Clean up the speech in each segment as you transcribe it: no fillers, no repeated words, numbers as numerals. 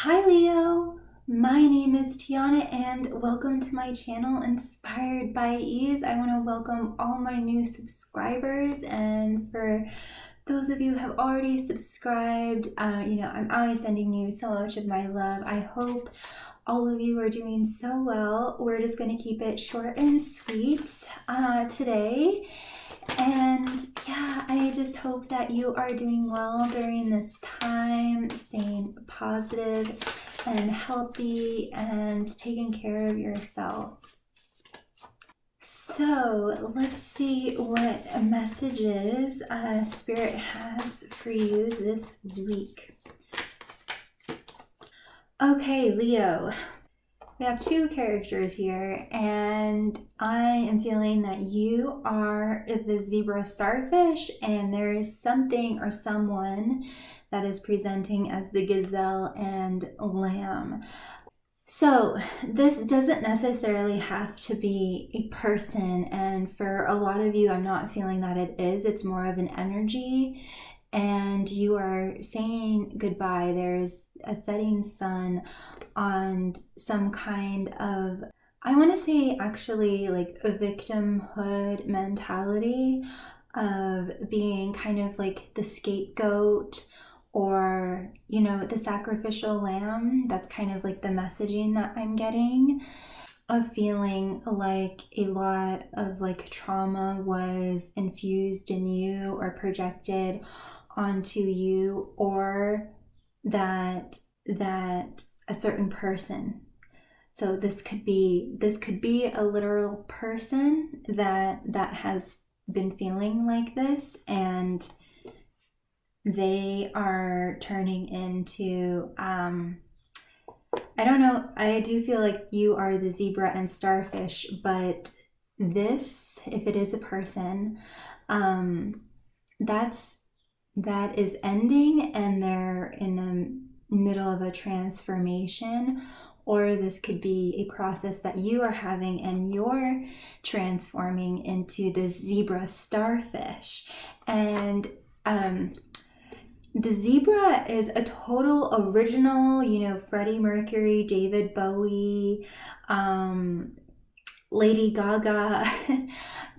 Hi Leo, my name is Tiana and welcome to my channel Inspired by Ease. I want to welcome all my new subscribers, and for those of you who have already subscribed, I'm always sending you so much of my love. I hope all of you are doing so well. We're just going to keep it short and sweet today. And yeah, I just hope that you are doing well during this time, staying positive and healthy and taking care of yourself. So let's see what messages Spirit has for you this week. Okay, Leo. We have two characters here, and I am feeling that you are the zebra starfish, and there is something or someone that is presenting as the gazelle and lamb. So this doesn't necessarily have to be a person, and for a lot of you, I'm not feeling that it is. It's more of an energy, and you are saying goodbye. There's a setting sun on some kind of, I want to say actually like a victimhood mentality of being kind of like the scapegoat, or the sacrificial lamb. That's kind of like the messaging that I'm getting, of feeling like a lot of like trauma was infused in you or projected onto you, or that a certain person. So this could be a literal person that has been feeling like this, and they are turning into I don't know, I do feel like you are the zebra and starfish, but this, if it is a person, that is ending, and they're in the middle of a transformation, or this could be a process that you are having and you're transforming into the zebra starfish. And the zebra is a total original, Freddie Mercury, David Bowie, Lady Gaga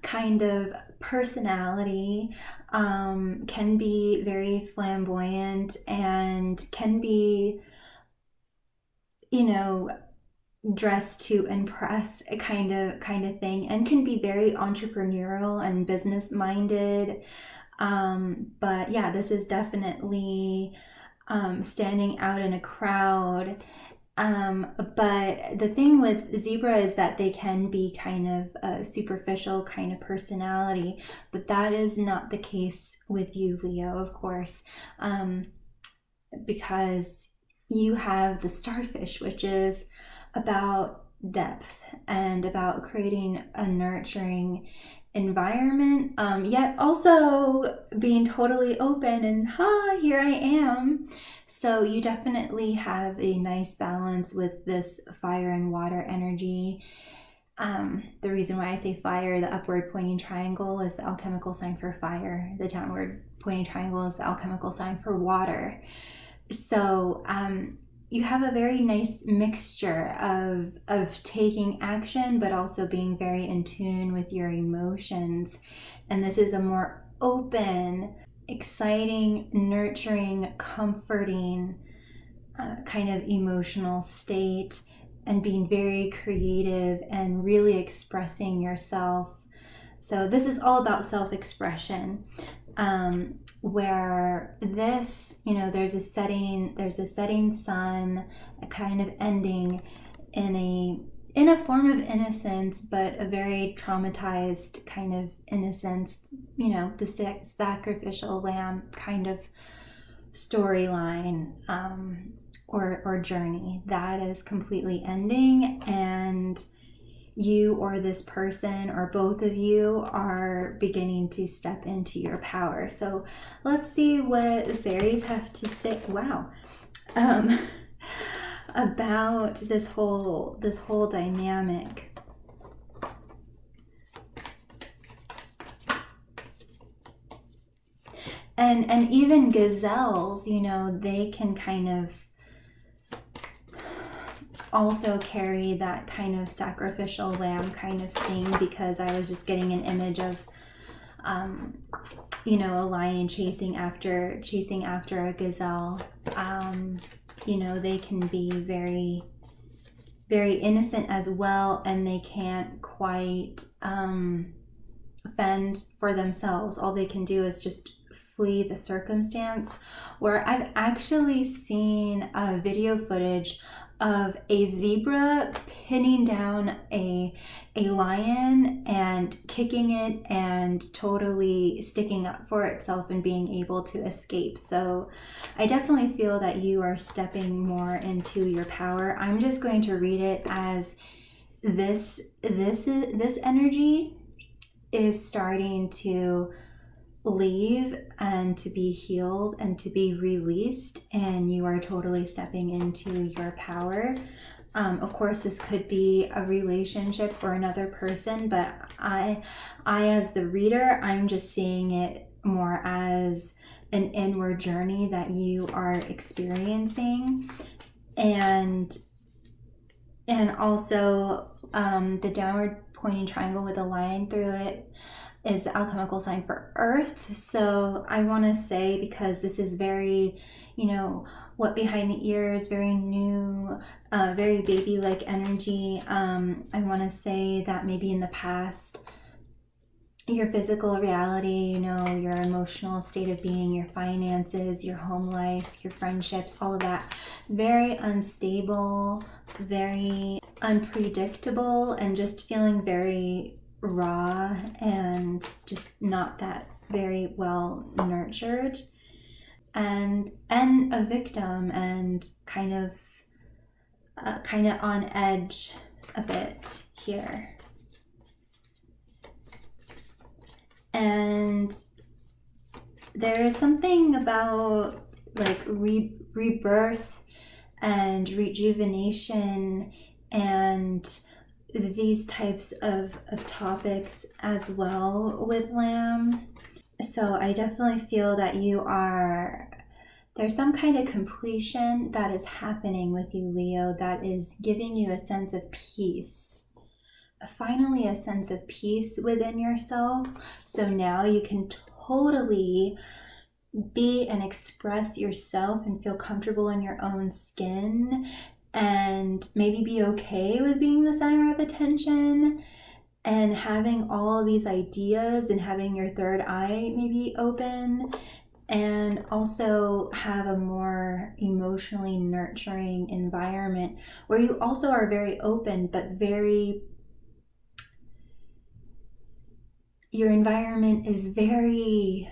kind of personality. Can be very flamboyant and can be, dressed to impress, a kind of thing, and can be very entrepreneurial and business minded. But yeah, this is definitely standing out in a crowd. But the thing with zebra is that they can be kind of a superficial kind of personality, but that is not the case with you, Leo, of course, because you have the starfish, which is about depth and about creating a nurturing environment, yet also being totally open and here I am. So you definitely have a nice balance with this fire and water energy. The reason why I say fire, the upward pointing triangle is the alchemical sign for fire. The downward pointing triangle is the alchemical sign for water. So you have a very nice mixture of taking action, but also being very in tune with your emotions. And this is a more open, exciting, nurturing, comforting kind of emotional state, and being very creative and really expressing yourself. So this is all about self-expression. Where this, there's a setting sun, a kind of ending in a form of innocence, but a very traumatized kind of innocence, the sacrificial lamb kind of storyline, or journey that is completely ending, and you or this person or both of you are beginning to step into your power. So let's see what the fairies have to say. Wow. About this whole dynamic. And even gazelles, they can kind of also carry that kind of sacrificial lamb kind of thing, because I was just getting an image of you know, a lion chasing after a gazelle. You know, they can be very, very innocent as well, and they can't quite fend for themselves. All they can do is just flee the circumstance. Where I've actually seen video footage of a zebra pinning down a lion and kicking it and totally sticking up for itself and being able to escape. So I definitely feel that you are stepping more into your power. I'm just going to read it as this energy is starting to leave and to be healed and to be released, and you are totally stepping into your power. Of course, this could be a relationship for another person, but I as the reader, I'm just seeing it more as an inward journey that you are experiencing. And also the downward pointing triangle with a line through it is the alchemical sign for Earth. So I want to say, because this is very, you know, what behind the ears, very new, very baby-like energy. I want to say that maybe in the past, your physical reality, you know, your emotional state of being, your finances, your home life, your friendships, all of that, very unstable, very unpredictable, and just feeling very raw and just not that very well nurtured, and a victim, and kind of on edge a bit here. And there is something about like rebirth and rejuvenation and these types of topics as well with Lamb. So I definitely feel that there's some kind of completion that is happening with you, Leo, that is giving you a sense of peace. Finally, a sense of peace within yourself. So now you can totally be and express yourself and feel comfortable in your own skin, and maybe be okay with being the center of attention and having all these ideas and having your third eye maybe open, and also have a more emotionally nurturing environment where you also are very open, but your environment is very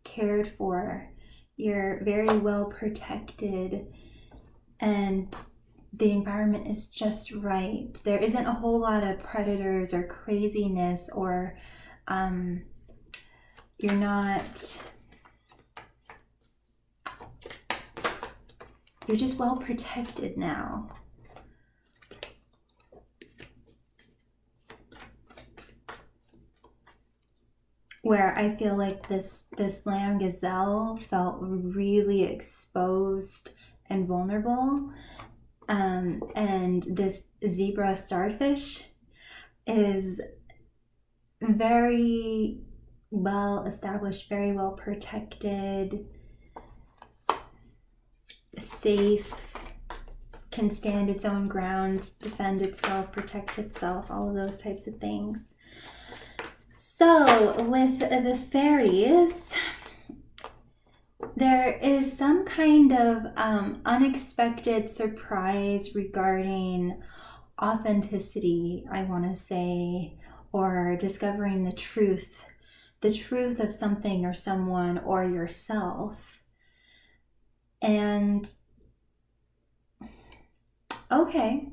cared for. You're very well protected, and the environment is just right. There isn't a whole lot of predators or craziness, or you're just well protected now. Where I feel like this lamb gazelle felt really exposed and vulnerable, and this zebra starfish is very well established, very well protected, safe, can stand its own ground, defend itself, protect itself, all of those types of things. So with the fairies, there is some kind of unexpected surprise regarding authenticity, I want to say, or discovering the truth of something or someone or yourself. And okay,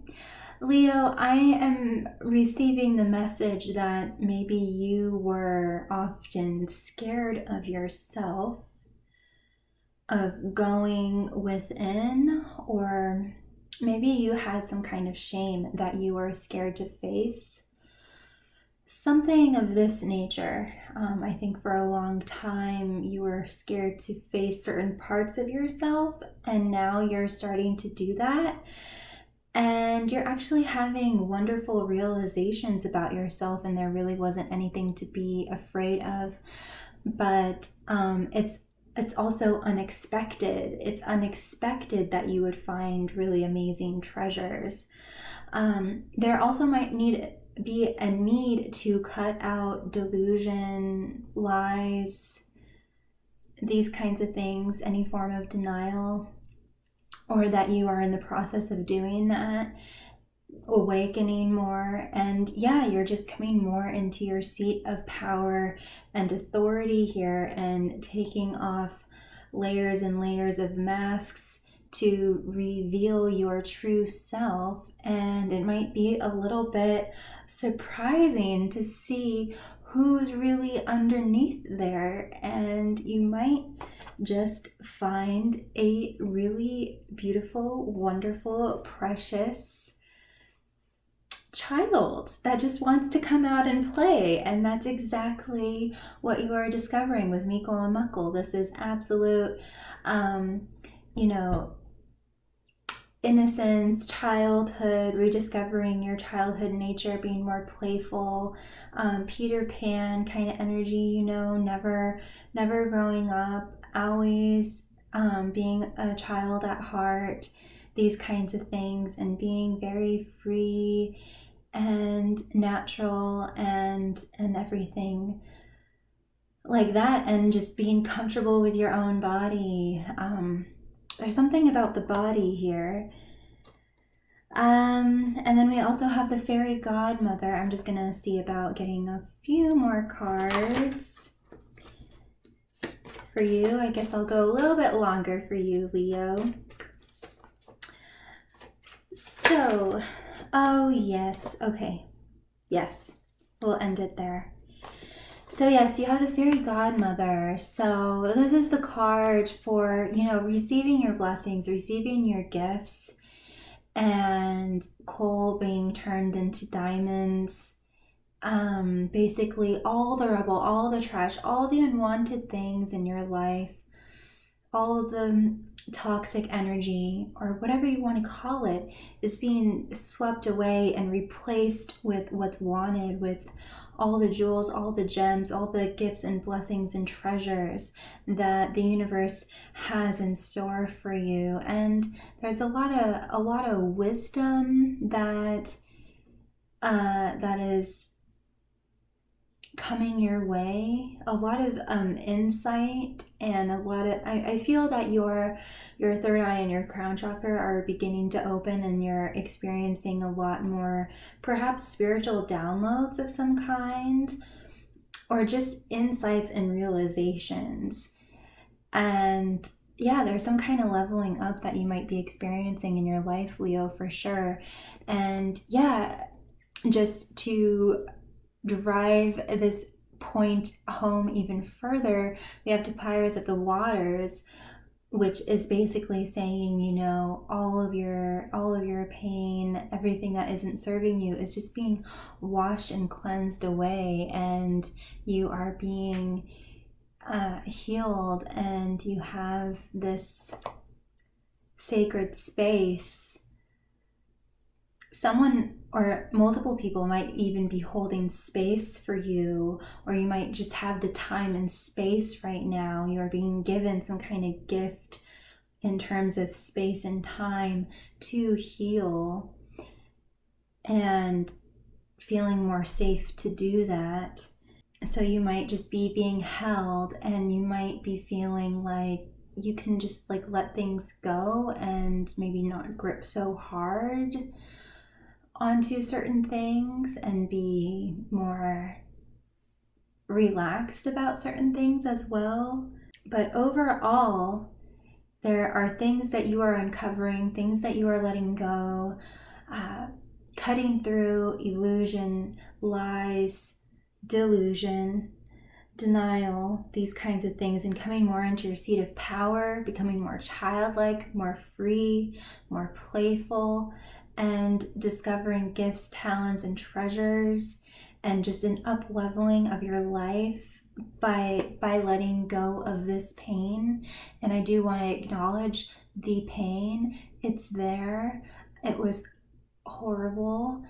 Leo, I am receiving the message that maybe you were often scared of yourself, of going within, or maybe you had some kind of shame that you were scared to face. Something of this nature. I think for a long time you were scared to face certain parts of yourself, and now you're starting to do that. And you're actually having wonderful realizations about yourself, and there really wasn't anything to be afraid of. But it's also unexpected. It's unexpected that you would find really amazing treasures. There also might be a need to cut out delusion, lies, these kinds of things, any form of denial, or that you are in the process of doing that, awakening more. And yeah, you're just coming more into your seat of power and authority here, and taking off layers and layers of masks to reveal your true self. And it might be a little bit surprising to see who's really underneath there, and you might just find a really beautiful, wonderful, precious child that just wants to come out and play. And that's exactly what you are discovering with Miko and Muckle. This is absolute, innocence, childhood, rediscovering your childhood nature, being more playful, Peter Pan kind of energy, never growing up, always being a child at heart, these kinds of things, and being very free and natural and everything like that, and just being comfortable with your own body. There's something about the body here. And then we also have the fairy godmother. I'm just gonna see about getting a few more cards for you. I guess I'll go a little bit longer for you, Leo. So, oh yes, okay. Yes, we'll end it there. So yes, you have the fairy godmother. So this is the card for, receiving your blessings, receiving your gifts, and coal being turned into diamonds. Basically all the rubble, all the trash, all the unwanted things in your life, all the toxic energy, or whatever you want to call it, is being swept away and replaced with what's wanted, with all the jewels, all the gems, all the gifts and blessings and treasures that the universe has in store for you. And there's a lot of wisdom that is coming your way, a lot of insight, and a lot of I feel that your third eye and your crown chakra are beginning to open, and you're experiencing a lot more perhaps spiritual downloads of some kind, or just insights and realizations. And yeah, there's some kind of leveling up that you might be experiencing in your life, Leo, for sure. And yeah, just to drive this point home even further, we have Pyres of the Waters, which is basically saying, all of your pain, everything that isn't serving you, is just being washed and cleansed away, and you are being healed, and you have this sacred space. Someone or multiple people might even be holding space for you, or you might just have the time and space right now. You are being given some kind of gift in terms of space and time to heal, and feeling more safe to do that. So you might just be being held, and you might be feeling like you can just let things go and maybe not grip so hard onto certain things, and be more relaxed about certain things as well. But overall, there are things that you are uncovering, things that you are letting go, cutting through illusion, lies, delusion, denial, these kinds of things, and coming more into your seat of power, becoming more childlike, more free, more playful, and discovering gifts, talents, and treasures, and just an up leveling of your life by letting go of this pain. And I do want to acknowledge the pain. It's there. It was horrible,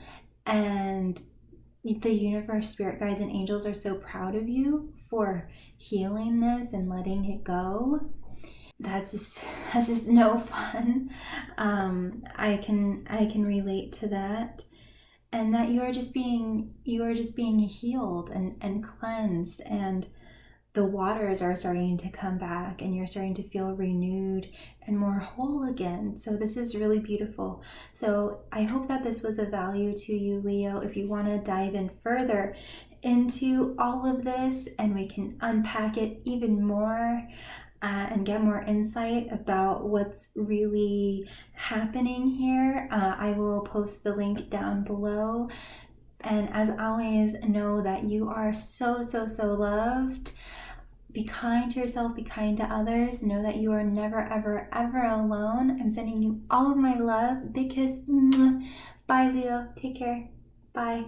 and the universe, spirit guides, and angels are so proud of you for healing this and letting it go. That's just no fun. I can relate to that, and that you are just being healed and cleansed, and the waters are starting to come back, and you're starting to feel renewed and more whole again. So this is really beautiful. So I hope that this was of value to you, Leo. If you want to dive in further into all of this, and we can unpack it even more, and get more insight about what's really happening here, I will post the link down below. And as always, know that you are so, so, so loved. Be kind to yourself, be kind to others. Know that you are never, ever, ever alone. I'm sending you all of my love. Big kiss. Bye, Leo. Take care. Bye.